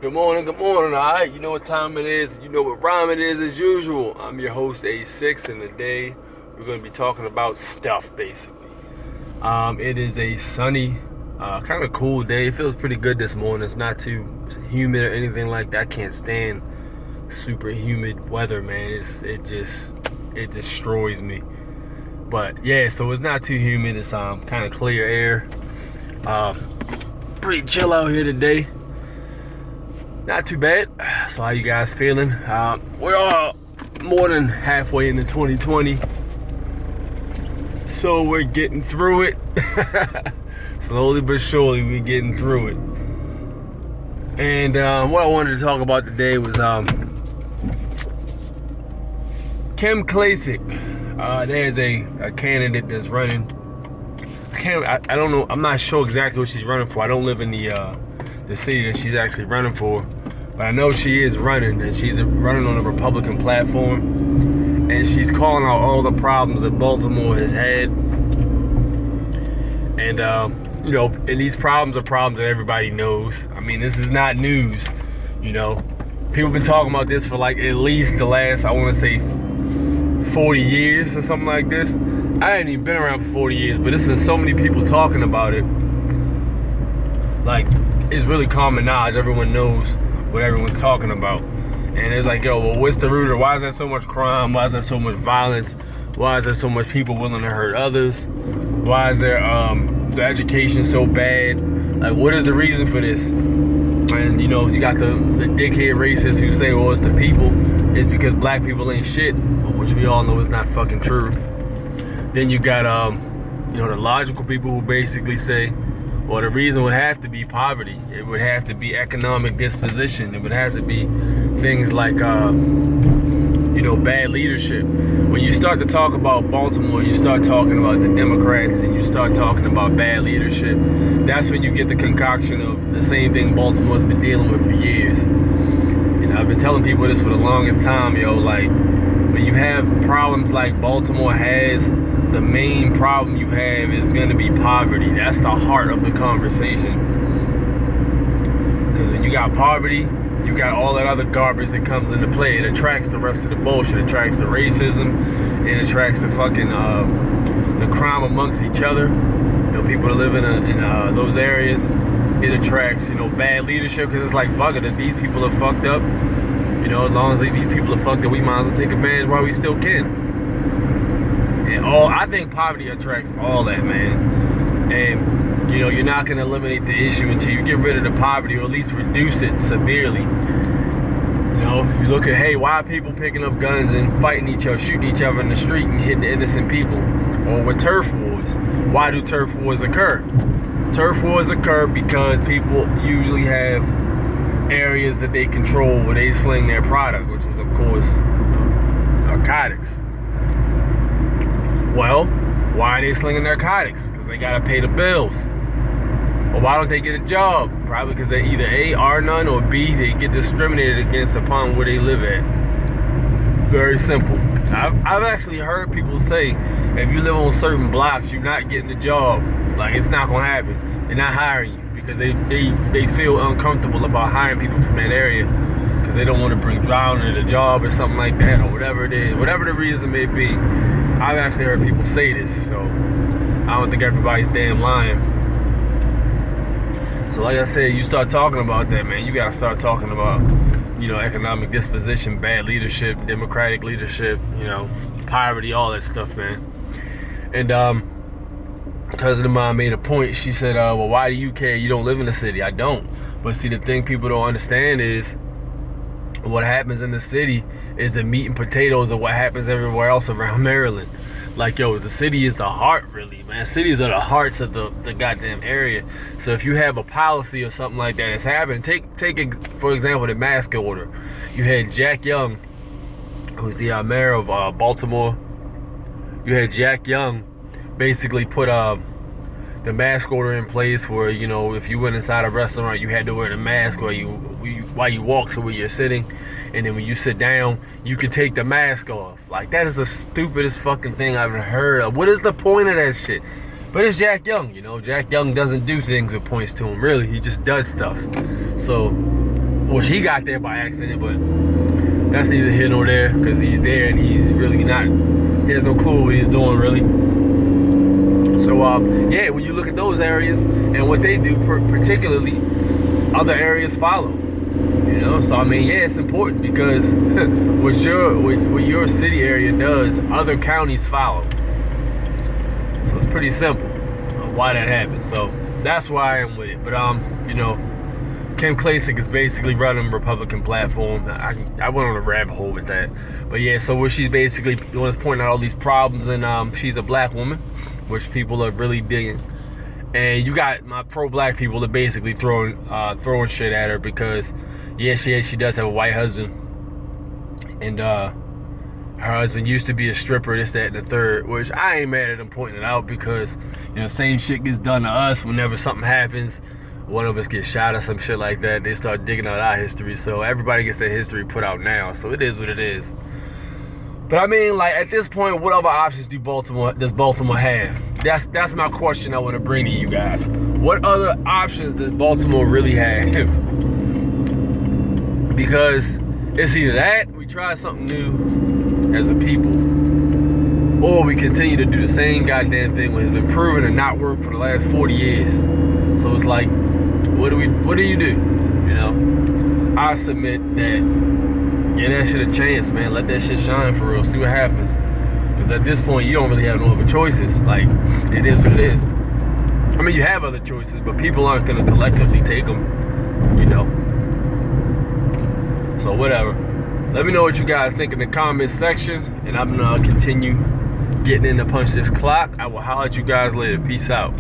Good morning, alright? You know what time it is, you know what rhyme it is as usual. I'm your host, A6, and today we're going to be talking about stuff, basically. It is a sunny, kind of cool day. It feels pretty good this morning. It's not too humid or anything like that. I can't stand super humid weather, man. It destroys me. But yeah, so it's not too humid. It's kind of clear air. Pretty chill out here today. Not too bad. So how you guys feeling? We're all more than halfway into 2020. So we're getting through it. Slowly but surely we're getting through it. And what I wanted to talk about today was Klacik. There's a candidate that's running. I don't know. I'm not sure exactly what she's running for. I don't live in the city that she's actually running for, but I know she is running, and she's running on a Republican platform, and she's calling out all the problems that Baltimore has had. And and these problems are problems that everybody knows. I mean, this is not news. People have been talking about this for like at least the last, I want to say, 40 years or something like this. I ain't even been around for 40 years, but this is so many people talking about it. Like, it's really common knowledge. Everyone knows what everyone's talking about. And it's like, yo, well, what's the root of it? Why is there so much crime? Why is there so much violence? Why is there so much people willing to hurt others? Why is there the education so bad? Like, what is the reason for this? And you got the dickhead racists who say, well, it's the people. It's because black people ain't shit, which we all know is not fucking true. Then you got the logical people who basically say, well, the reason would have to be poverty. It would have to be economic disposition. It would have to be things like, bad leadership. When you start to talk about Baltimore, you start talking about the Democrats, and you start talking about bad leadership. That's when you get the concoction of the same thing Baltimore's been dealing with for years. I've been telling people this for the longest time, like, when you have problems like Baltimore has, the main problem you have is going to be poverty. That's the heart of the conversation. Because when you got poverty, you got all that other garbage that comes into play. It attracts the rest of the bullshit. It attracts the racism. It attracts the fucking the crime amongst each other. People that live in those areas. It attracts bad leadership, because it's like, fuck it, if these people are fucked up, as long as these people are fucked up, we might as well take advantage while we still can. And I think poverty attracts all that, man. And you're not going to eliminate the issue until you get rid of the poverty, or at least reduce it severely. You look at, hey, why are people picking up guns and fighting each other, shooting each other in the street and hitting innocent people? Or with turf wars, why do turf wars occur? Turf wars occur because people usually have areas that they control where they sling their product, which is, of course, narcotics. Well, why are they slinging narcotics? Because they gotta pay the bills. Well, why don't they get a job? Probably because they either A, are none, or B, they get discriminated against upon where they live at. Very simple. I've actually heard people say, if you live on certain blocks, you're not getting a job. Like, it's not gonna happen. They're not hiring you because they feel uncomfortable about hiring people from that area, because they don't want to bring drowning to the job or something like that, or whatever it is, whatever the reason may be. I've actually heard people say this, so I don't think everybody's damn lying. So like I said, you start talking about that, man, you gotta start talking about, economic disposition, bad leadership, democratic leadership, poverty, all that stuff, man. And a cousin of mine made a point. She said, well, why do you care? You don't live in the city. I don't. But see, the thing people don't understand is what happens in the city is the meat and potatoes of what happens everywhere else around Maryland. Like, yo, the city is the heart, really, man. Cities are the hearts of the goddamn area. So if you have a policy or something like that that's happening, take for example, the mask order. You had Jack Young, who's the mayor of Baltimore. You had Jack Young basically put the mask order in place where, if you went inside a restaurant, you had to wear the mask while you walk to where you're sitting, and then when you sit down, you can take the mask off. Like, that is the stupidest fucking thing I've ever heard of. What is the point of that shit? But it's Jack Young, Jack Young doesn't do things with points to him, really. He just does stuff. So which he got there by accident, but that's neither here nor there, because he's there and he's really not, he has no clue what he's doing, really. So, yeah, when you look at those areas and what they do, particularly, other areas follow. You know, so I mean, yeah, it's important because what your city area does, other counties follow. So it's pretty simple why that happens. So that's why I am with it. But you know, Kim Klacik is basically running a Republican platform. I went on a rabbit hole with that. But yeah, so what she's basically doing is pointing out all these problems, and she's a black woman, which people are really digging. And you got my pro-black people that basically throwing shit at her because, yeah, she does have a white husband, and her husband used to be a stripper, this, that, and the third, which I ain't mad at them pointing it out because, you know, same shit gets done to us whenever something happens. One of us gets shot or some shit like that. They start digging out our history, so everybody gets their history put out now. So it is what it is. But I mean, like, at this point, what other options does Baltimore have? That's my question I want to bring to you guys. What other options does Baltimore really have? Because it's either that, we try something new as a people, or we continue to do the same goddamn thing which has been proven to not work for the last 40 years. So it's like, what do you do? You know? I submit that give that shit a chance, man. Let that shit shine for real. See what happens. Because at this point, you don't really have no other choices. Like, it is what it is. I mean, you have other choices, but people aren't going to collectively take them, you know. So, whatever. Let me know what you guys think in the comments section, and I'm going to continue getting in to punch this clock. I will holler at you guys later. Peace out.